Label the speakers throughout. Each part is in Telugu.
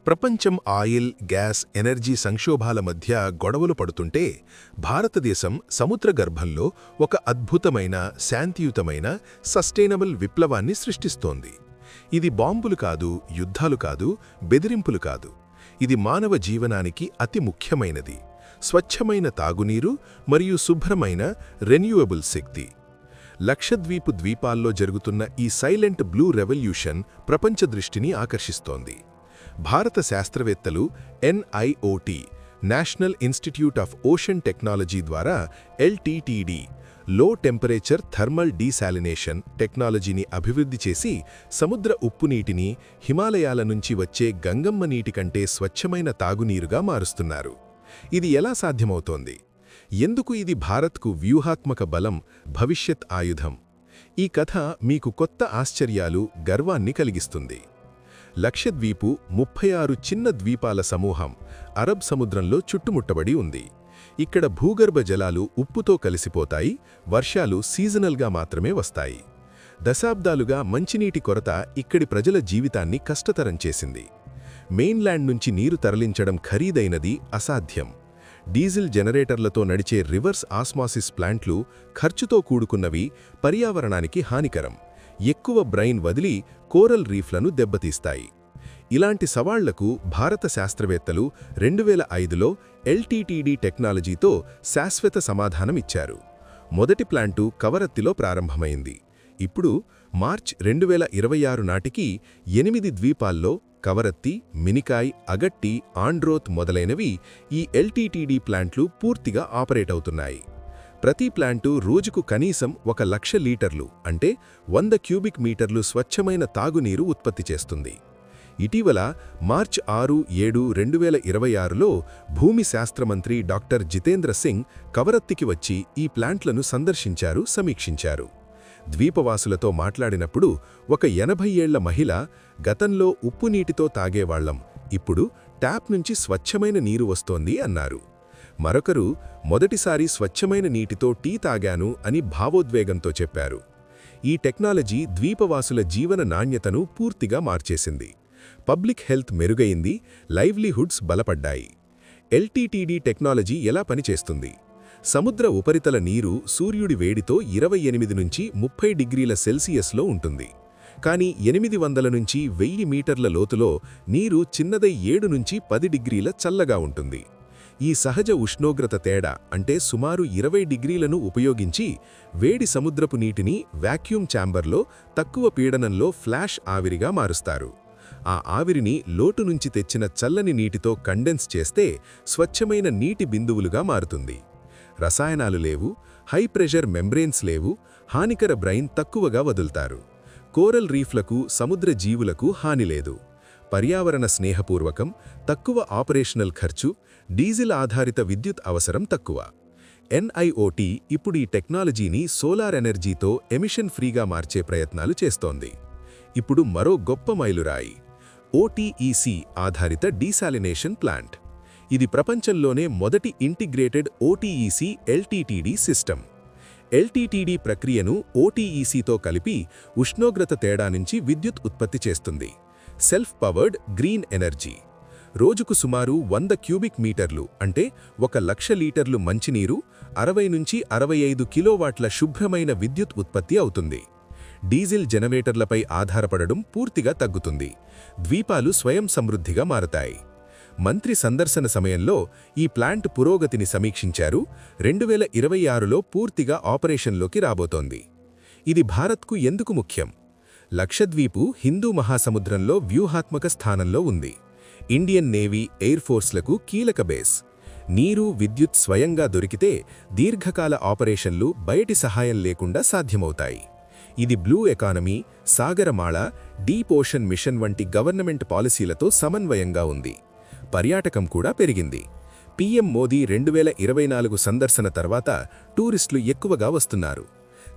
Speaker 1: ప్రపంచం ఆయిల్, గ్యాస్, ఎనర్జీ సంక్షోభాల మధ్య గొడవలు పడుతుంటే భారతదేశం సముద్ర గర్భంలో ఒక అద్భుతమైన, శాంతియుతమైన, సస్టైనబుల్ విప్లవాన్ని సృష్టిస్తోంది. ఇది బాంబులు కాదు, యుద్ధాలు కాదు, బెదిరింపులు కాదు. ఇది మానవ జీవనానికి అతి ముఖ్యమైనది. స్వచ్ఛమైన తాగునీరు మరియు శుభ్రమైన రెన్యూవబుల్ శక్తి. లక్షద్వీపు ద్వీపాల్లో జరుగుతున్న ఈ సైలెంట్ బ్లూ రెవల్యూషన్ ప్రపంచ దృష్టిని ఆకర్షిస్తోంది. భారత శాస్త్రవేత్తలు NIOT national institute of ocean technology ద్వారా LTTD లో టెంపరేచర్ థర్మల్ డీశాలినేషన్ టెక్నాలజీని అభివృద్ధి చేసి సముద్ర ఉప్పునీటిని హిమాలయాల నుంచి వచ్చే గంగమ్మ నీటి కంటే స్వచ్ఛమైన తాగునీరుగా మారుస్తున్నారు. ఇది ఎలా సాధ్యమవుతోంది? ఎందుకు ఇది భారత్కు వ్యూహాత్మక బలం, భవిష్యత్ ఆయుధం? ఈ కథ మీకు కొత్త ఆశ్చర్యాలు, గర్వాన్ని కలిగిస్తుంది. లక్షద్వీపు 36 చిన్న ద్వీపాల సమూహం అరబ్ సముద్రంలో చుట్టుముట్టబడి ఉంది. ఇక్కడ భూగర్భ జలాలు ఉప్పుతో కలిసిపోతాయి, వర్షాలు సీజనల్గా మాత్రమే వస్తాయి. దశాబ్దాలుగా మంచినీటి కొరత ఇక్కడి ప్రజల జీవితాన్ని కష్టతరం చేసింది. మెయిన్లాండ్ నుంచి నీరు తరలించడం ఖరీదైనది, అసాధ్యం. డీజిల్ జనరేటర్లతో నడిచే రివర్స్ ఆస్మాసిస్ ప్లాంట్లు ఖర్చుతో కూడుకున్నవి, పర్యావరణానికి హానికరం. ఎక్కువ బ్రైన్ వదిలి కోరల్ రీఫ్లను దెబ్బతీస్తాయి. ఇలాంటి సవాళ్లకు భారత శాస్త్రవేత్తలు 2005లో LTTD టెక్నాలజీతో శాశ్వత సమాధానమిచ్చారు. మొదటి ప్లాంటు కవరత్తిలో ప్రారంభమైంది. ఇప్పుడు మార్చ్ 2026 నాటికి 8 ద్వీపాల్లో కవరత్తి, మినికాయ్, అగట్టి, ఆండ్రోత్ మొదలైనవి ఈ LTTD ప్లాంట్లు పూర్తిగా ఆపరేట్ అవుతున్నాయి. ప్రతి ప్లాంటు రోజుకు కనీసం 1,00,000 లీటర్లు అంటే 100 క్యూబిక్ మీటర్లు స్వచ్ఛమైన తాగునీరు ఉత్పత్తి చేస్తుంది. ఇటీవల మార్చ్ 6-7, 2026లో భూమి శాస్త్రమంత్రి డాక్టర్ జితేంద్ర సింగ్ కవరత్తికి వచ్చి ఈ ప్లాంట్లను సందర్శించారు, సమీక్షించారు. ద్వీపవాసులతో మాట్లాడినప్పుడు ఒక 80 ఏళ్ల మహిళ, గతంలో ఉప్పునీటితో తాగేవాళ్లం, ఇప్పుడు ట్యాప్ నుంచి స్వచ్ఛమైన నీరు వస్తోంది అన్నారు. మరొకరు, మొదటిసారి స్వచ్ఛమైన నీటితో టీ తాగాను అని భావోద్వేగంతో చెప్పారు. ఈ టెక్నాలజీ ద్వీపవాసుల జీవన నాణ్యతను పూర్తిగా మార్చేసింది. పబ్లిక్ హెల్త్ మెరుగైంది, లైవ్లీహుడ్స్ బలపడ్డాయి. LTTD టెక్నాలజీ ఎలా పనిచేస్తుంది? సముద్ర ఉపరితల నీరు సూర్యుడి వేడితో 28 నుంచి 30 డిగ్రీల సెల్సియస్లో ఉంటుంది. కానీ 800 నుంచి 1000 మీటర్ల లోతులో నీరు చిన్నదై 7 నుంచి 10 డిగ్రీల చల్లగా ఉంటుంది. ఈ సహజ ఉష్ణోగ్రత తేడా అంటే సుమారు 20 డిగ్రీలను ఉపయోగించి వేడి సముద్రపు నీటిని వాక్యూమ్ ఛాంబర్లో తక్కువ పీడనంలో ఫ్లాష్ ఆవిరిగా మారుస్తారు. ఆ ఆవిరిని లోటు నుంచి తెచ్చిన చల్లని నీటితో కండెన్స్ చేస్తే స్వచ్ఛమైన నీటి బిందువులుగా మారుతుంది. రసాయనాలు లేవు, హై ప్రెషర్ మెంబ్రెయిన్స్ లేవు, హానికర బ్రైన్ తక్కువగా వదులుతారు. కోరల్ రీఫ్లకు, సముద్ర జీవులకు హాని లేదు. పర్యావరణ స్నేహపూర్వకం, తక్కువ ఆపరేషనల్ ఖర్చు, డీజిల్ ఆధారిత విద్యుత్ అవసరం తక్కువ. NIOT ఇప్పుడు ఈ టెక్నాలజీని సోలార్ ఎనర్జీతో ఎమిషన్ ఫ్రీగా మార్చే ప్రయత్నాలు చేస్తోంది. ఇప్పుడు మరో గొప్ప మైలురాయి, OTEC ఆధారిత డీశాలినేషన్ ప్లాంట్. ఇది ప్రపంచంలోనే మొదటి integrated OTEC LTTD system. LTTD ప్రక్రియను OTECతో కలిపి ఉష్ణోగ్రత తేడా నుంచి విద్యుత్ ఉత్పత్తి చేస్తుంది. Self powered green energy. రోజుకు సుమారు 100 క్యూబిక్ మీటర్లు అంటే 1,00,000 లీటర్లు మంచినీరు, 60 నుంచి 65 కిలోవాట్ల శుభ్రమైన విద్యుత్ ఉత్పత్తి అవుతుంది. డీజిల్ జనరేటర్లపై ఆధారపడడం పూర్తిగా తగ్గుతుంది. ద్వీపాలు స్వయం సమృద్ధిగా మారతాయి. మంత్రి సందర్శన సమయంలో ఈ ప్లాంట్ పురోగతిని సమీక్షించారు. 2026లో పూర్తిగా ఆపరేషన్లోకి రాబోతోంది. ఇది భారత్కు ఎందుకు ముఖ్యం? లక్షద్వీపు హిందూ మహాసముద్రంలో వ్యూహాత్మక స్థానంలో ఉంది. ఇండియన్ నేవీ, ఎయిర్ ఫోర్స్లకు కీలక బేస్. నీరు, విద్యుత్ స్వయంగా దొరికితే దీర్ఘకాల ఆపరేషన్లు బయటి సహాయం లేకుండా సాధ్యమవుతాయి. ఇది blue economy, Sagarmala, deep ocean mission వంటి గవర్నమెంట్ పాలసీలతో సమన్వయంగా ఉంది. పర్యాటకం కూడా పెరిగింది. PM మోదీ 2024 సందర్శన తర్వాత టూరిస్టులు ఎక్కువగా వస్తున్నారు.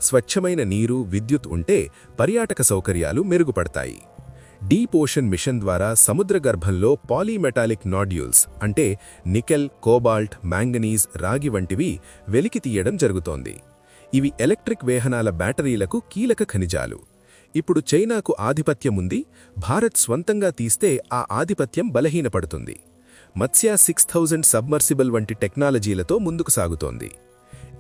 Speaker 1: స్వచ్ఛమైన నీరు, విద్యుత్ ఉంటే పర్యాటక సౌకర్యాలు మెరుగుపడతాయి. డీప్ ఓషన్ మిషన్ ద్వారా సముద్ర గర్భంలో పాలీమెటాలిక్ నాడ్యూల్స్ అంటే నికెల్, కోబాల్ట్, మ్యాంగనీస్, రాగి వంటివి వెలికి తీయడం జరుగుతోంది. ఇవి ఎలక్ట్రిక్ వాహనాల బ్యాటరీలకు కీలక ఖనిజాలు. ఇప్పుడు చైనాకు ఆధిపత్యముంది, భారత్ స్వంతంగా తీస్తే ఆ ఆధిపత్యం బలహీనపడుతుంది. మత్స్య 6000 సబ్మర్సిబుల్ వంటి టెక్నాలజీలతో ముందుకు సాగుతోంది.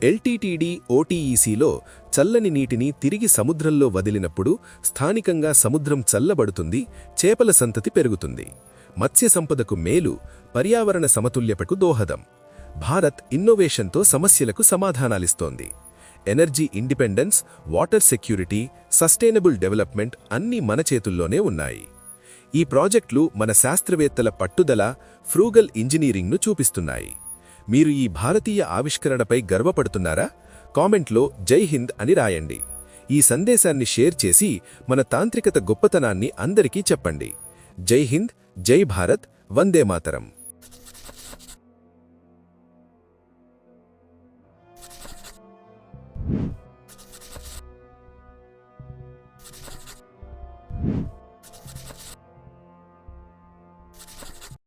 Speaker 1: ఎల్టీటీడీ ఓటీఈసీలో చల్లని నీటిని తిరిగి సముద్రంలో వదిలినప్పుడు స్థానికంగా సముద్రం చల్లబడుతుంది, చేపల సంతతి పెరుగుతుంది. మత్స్య సంపదకు మేలు, పర్యావరణ సమతుల్యతకు దోహదం. భారత్ ఇన్నోవేషన్తో సమస్యలకు సమాధానాలిస్తోంది. Energy independence, water security, sustainable development అన్నీ మన చేతుల్లోనే ఉన్నాయి. ఈ ప్రాజెక్టులు మన శాస్త్రవేత్తల పట్టుదల, ఫ్రూగల్ ఇంజనీరింగ్ను చూపిస్తున్నాయి. మీరు ఈ భారతీయ ఆవిష్కరణపై గర్వపడుతున్నారా? కామెంట్లో జై హింద్ అని రాయండి. ఈ సందేశాన్ని షేర్ చేసి మన తాంత్రికత గొప్పతనాన్ని అందరికీ చెప్పండి. జై హింద్, జై భారత్, వందే మాతరం.